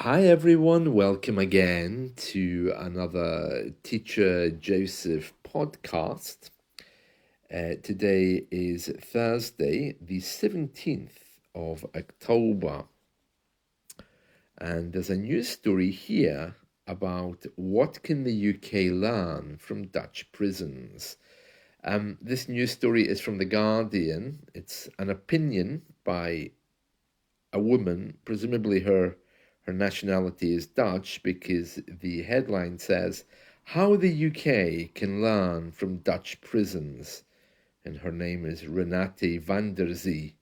Hi everyone, welcome again to another Teacher Joseph podcast. Today is Thursday, the 17th of October, and there's a news story here about what can the UK learn from Dutch prisons. This news story is from The Guardian. It's an opinion by a woman, presumably her nationality is Dutch, because the headline says, How the UK Can Learn from Dutch Prisons. And her name is Renate van der Zee.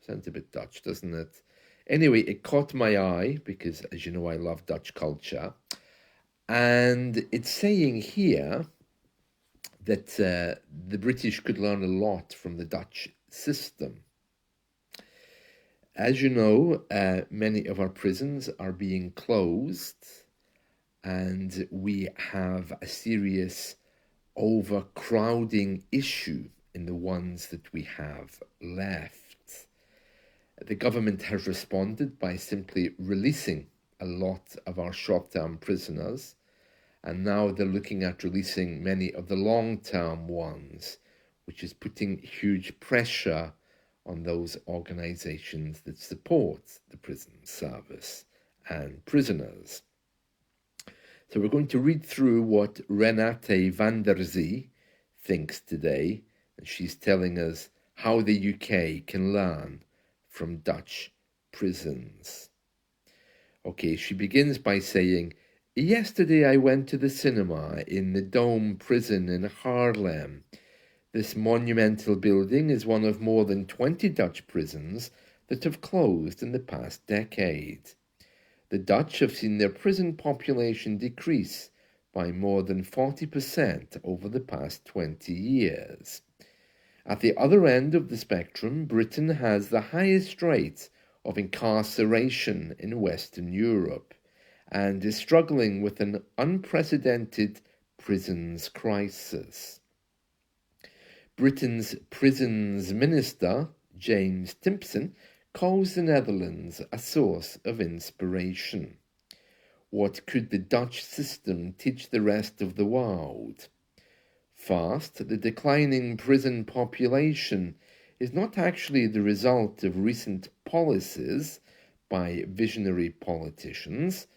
Sounds a bit Dutch, doesn't it? Anyway, it caught my eye because, as you know, I love Dutch culture. And it's saying here that the British could learn a lot from the Dutch system. As you know, many of our prisons are being closed, and we have a serious overcrowding issue in the ones that we have left. The government has responded by simply releasing a lot of our short-term prisoners, and now they're looking at releasing many of the long-term ones, which is putting huge pressure on those organizations that support the prison service and prisoners. So we're going to read through what Renate van der Zee thinks today, and she's telling us how the UK can learn from Dutch prisons. Okay, she begins by saying, Yesterday I went to the cinema in the Dome prison in Haarlem. This monumental building is one of more than 20 Dutch prisons that have closed in the past decade. The Dutch have seen their prison population decrease by more than 40% over the past 20 years. At the other end of the spectrum, Britain has the highest rate of incarceration in Western Europe and is struggling with an unprecedented prisons crisis. Britain's prisons minister, James Timpson, calls the Netherlands a source of inspiration. What could the Dutch system teach the rest of the world? First, the declining prison population is not actually the result of recent policies by visionary politicians.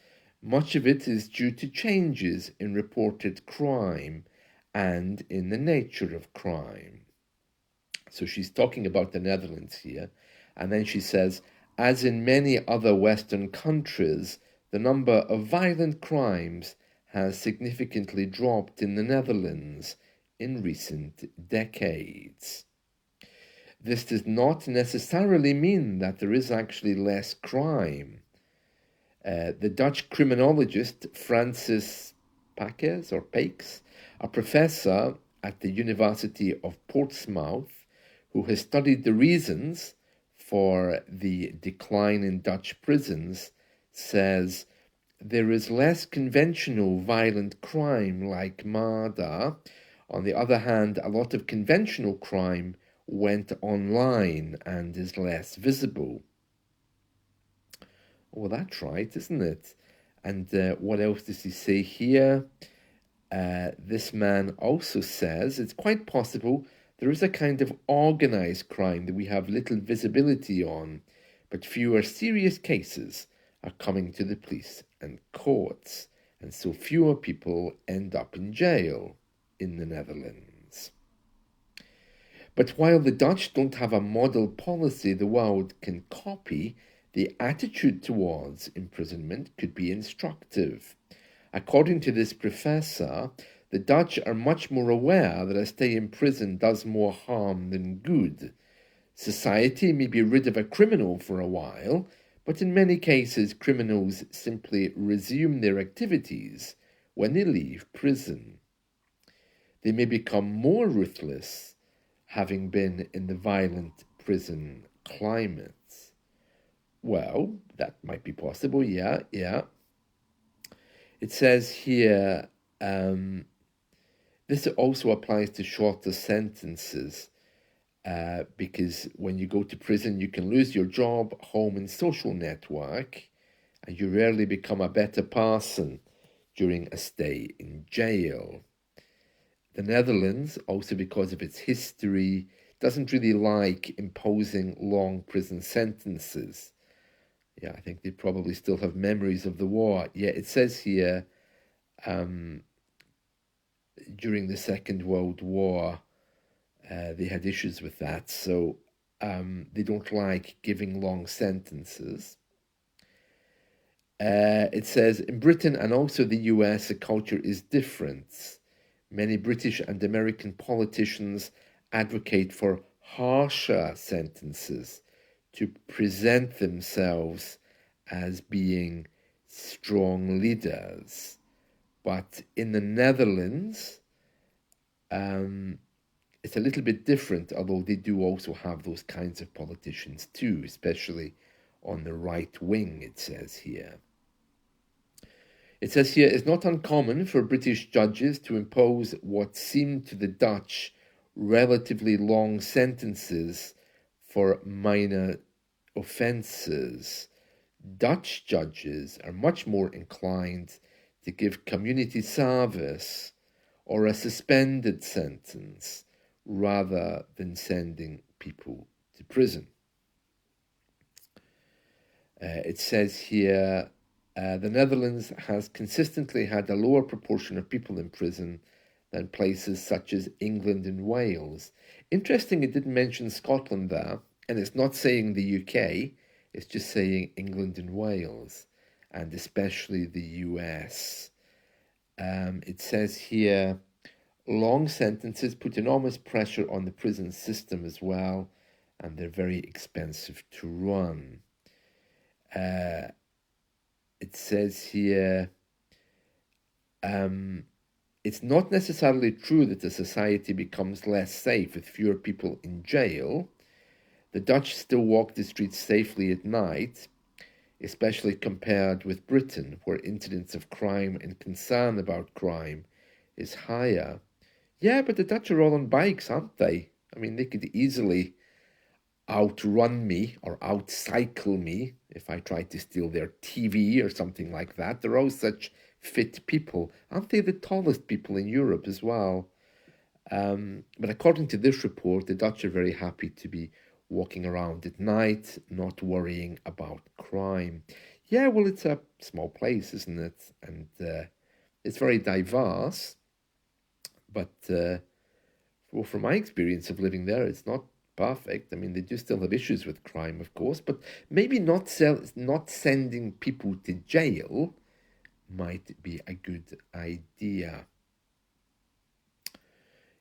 Much of it is due to changes in reported crime and in the nature of crime. So she's talking about the Netherlands here, and then she says, as in many other Western countries, the number of violent crimes has significantly dropped in the Netherlands in recent decades. This does not necessarily mean that there is actually less crime. The Dutch criminologist Francis Pakes, a professor at the University of Portsmouth, who has studied the reasons for the decline in Dutch prisons, says there is less conventional violent crime like murder. On the other hand, a lot of conventional crime went online and is less visible. Well, that's right, isn't it? And what else does he say here? This man also says it's quite possible there is a kind of organized crime that we have little visibility on, but fewer serious cases are coming to the police and courts, and so fewer people end up in jail in the Netherlands. But while the Dutch don't have a model policy the world can copy, the attitude towards imprisonment could be instructive. According to this professor, the Dutch are much more aware that a stay in prison does more harm than good. Society may be rid of a criminal for a while, but in many cases criminals simply resume their activities when they leave prison. They may become more ruthless, having been in the violent prison climate. Well, that might be possible, yeah. It says here, this also applies to shorter sentences, because when you go to prison, you can lose your job, home, and social network, and you rarely become a better person during a stay in jail. The Netherlands, also because of its history, doesn't really like imposing long prison sentences. Yeah, I think they probably still have memories of the war. Yeah, it says here during the Second World War, they had issues with that. So they don't like giving long sentences. It says in Britain and also the US, the culture is different. Many British and American politicians advocate for harsher sentences to present themselves as being strong leaders. But in the Netherlands, it's a little bit different, although they do also have those kinds of politicians too, especially on the right wing, it says here. It says here, it's not uncommon for British judges to impose what seemed to the Dutch relatively long sentences for minor offences. Dutch judges are much more inclined to give community service or a suspended sentence rather than sending people to prison. It says here, the Netherlands has consistently had a lower proportion of people in prison than places such as England and Wales. Interesting, it didn't mention Scotland there, and it's not saying the UK, it's just saying England and Wales, and especially the US. It says here, long sentences put enormous pressure on the prison system as well, and they're very expensive to run. It says here, it's not necessarily true that the society becomes less safe with fewer people in jail. The Dutch still walk the streets safely at night, especially compared with Britain, where incidents of crime and concern about crime is higher. Yeah, but the Dutch are all on bikes, aren't they? I mean, they could easily outrun me or outcycle me if I tried to steal their TV or something like that. They're all such fit people. Aren't they the tallest people in Europe as well? But according to this report, the Dutch are very happy to be walking around at night, not worrying about crime. Yeah, well, it's a small place, isn't it? And it's very diverse. But well, from my experience of living there, it's not perfect. I mean, they do still have issues with crime, of course, but maybe not sending people to jail might be a good idea.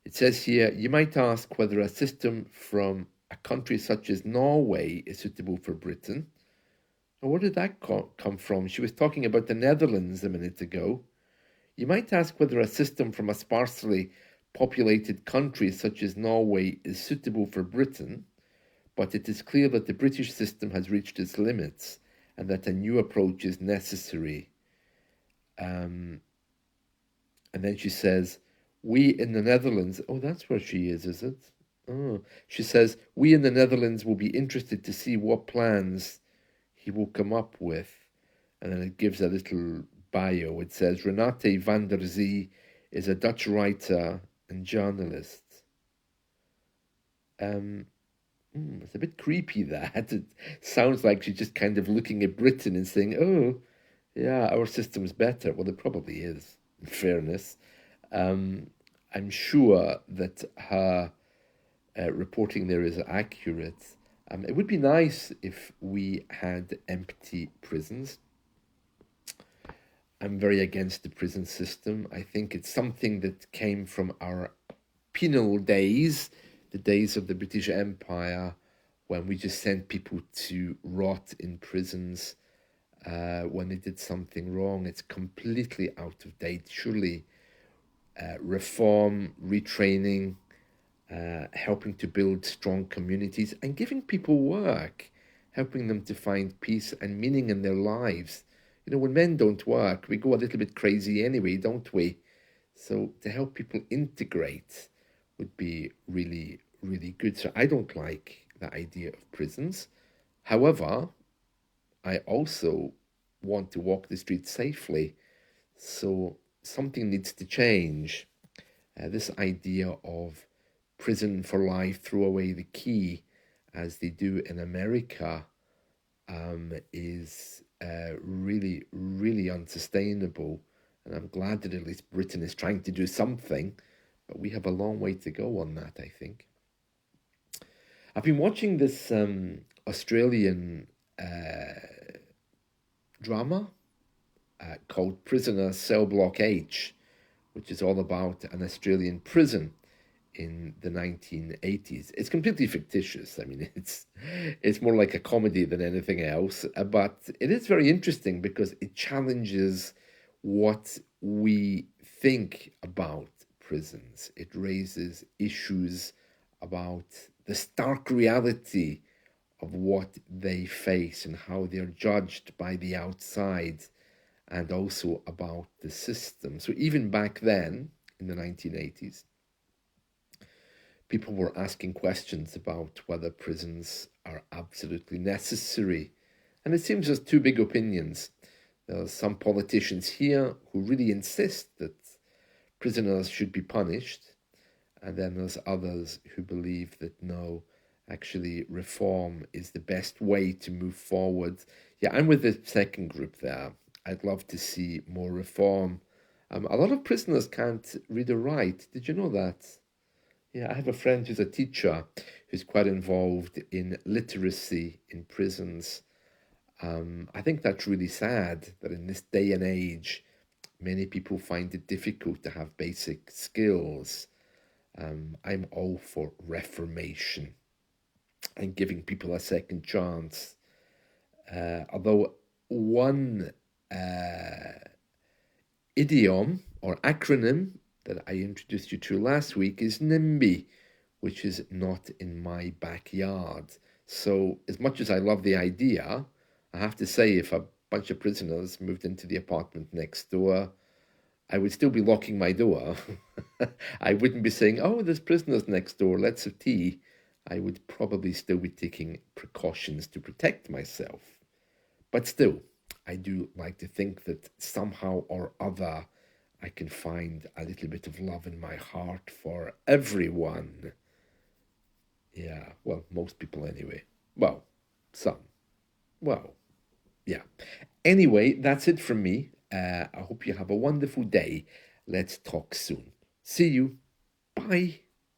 It says here, you might ask whether a system from a country such as Norway is suitable for Britain. Well, where did that come from? She was talking about the Netherlands a minute ago. You might ask whether a system from a sparsely populated country such as Norway is suitable for Britain, but it is clear that the British system has reached its limits and that a new approach is necessary. And then she says, we in the Netherlands, oh, that's where she is it? Oh, she says, we in the Netherlands will be interested to see what plans he will come up with. And then it gives a little bio. It says, Renate van der Zee is a Dutch writer and journalist. It's a bit creepy that. It sounds like she's just kind of looking at Britain and saying, oh, yeah, our system's better. Well, it probably is, in fairness. I'm sure that her reporting there is accurate. It would be nice if we had empty prisons. I'm very against the prison system. I think it's something that came from our penal days, the days of the British Empire, when we just sent people to rot in prisons when they did something wrong. It's completely out of date. Surely reform, retraining, helping to build strong communities, and giving people work, helping them to find peace and meaning in their lives. You know, when men don't work, we go a little bit crazy anyway, don't we? So to help people integrate would be really, really good. So I don't like the idea of prisons. However, I also want to walk the streets safely. So something needs to change. This idea of prison for life, throw away the key, as they do in America, is really, really unsustainable. And I'm glad that at least Britain is trying to do something, but we have a long way to go on that, I think. I've been watching this Australian drama called Prisoner Cell Block H, which is all about an Australian prison in the 1980s. It's completely fictitious. I mean, it's more like a comedy than anything else, but it is very interesting because it challenges what we think about prisons. It raises issues about the stark reality of what they face and how they're judged by the outside, and also about the system. So even back then, in the 1980s, people were asking questions about whether prisons are absolutely necessary. And it seems there's two big opinions. There are some politicians here who really insist that prisoners should be punished. And then there's others who believe that no, actually reform is the best way to move forward. Yeah, I'm with the second group there. I'd love to see more reform. A lot of prisoners can't read or write. Did you know that? Yeah, I have a friend who's a teacher who's quite involved in literacy in prisons. I think that's really sad that in this day and age, many people find it difficult to have basic skills. I'm all for reformation and giving people a second chance. Although one idiom or acronym that I introduced you to last week is NIMBY, which is not in my backyard. So as much as I love the idea, I have to say if a bunch of prisoners moved into the apartment next door, I would still be locking my door. I wouldn't be saying, oh, there's prisoners next door, let's have tea. I would probably still be taking precautions to protect myself. But still, I do like to think that somehow or other I can find a little bit of love in my heart for everyone. Yeah, well, most people anyway. Well, some. Well, yeah. Anyway, that's it from me. I hope you have a wonderful day. Let's talk soon. See you. Bye.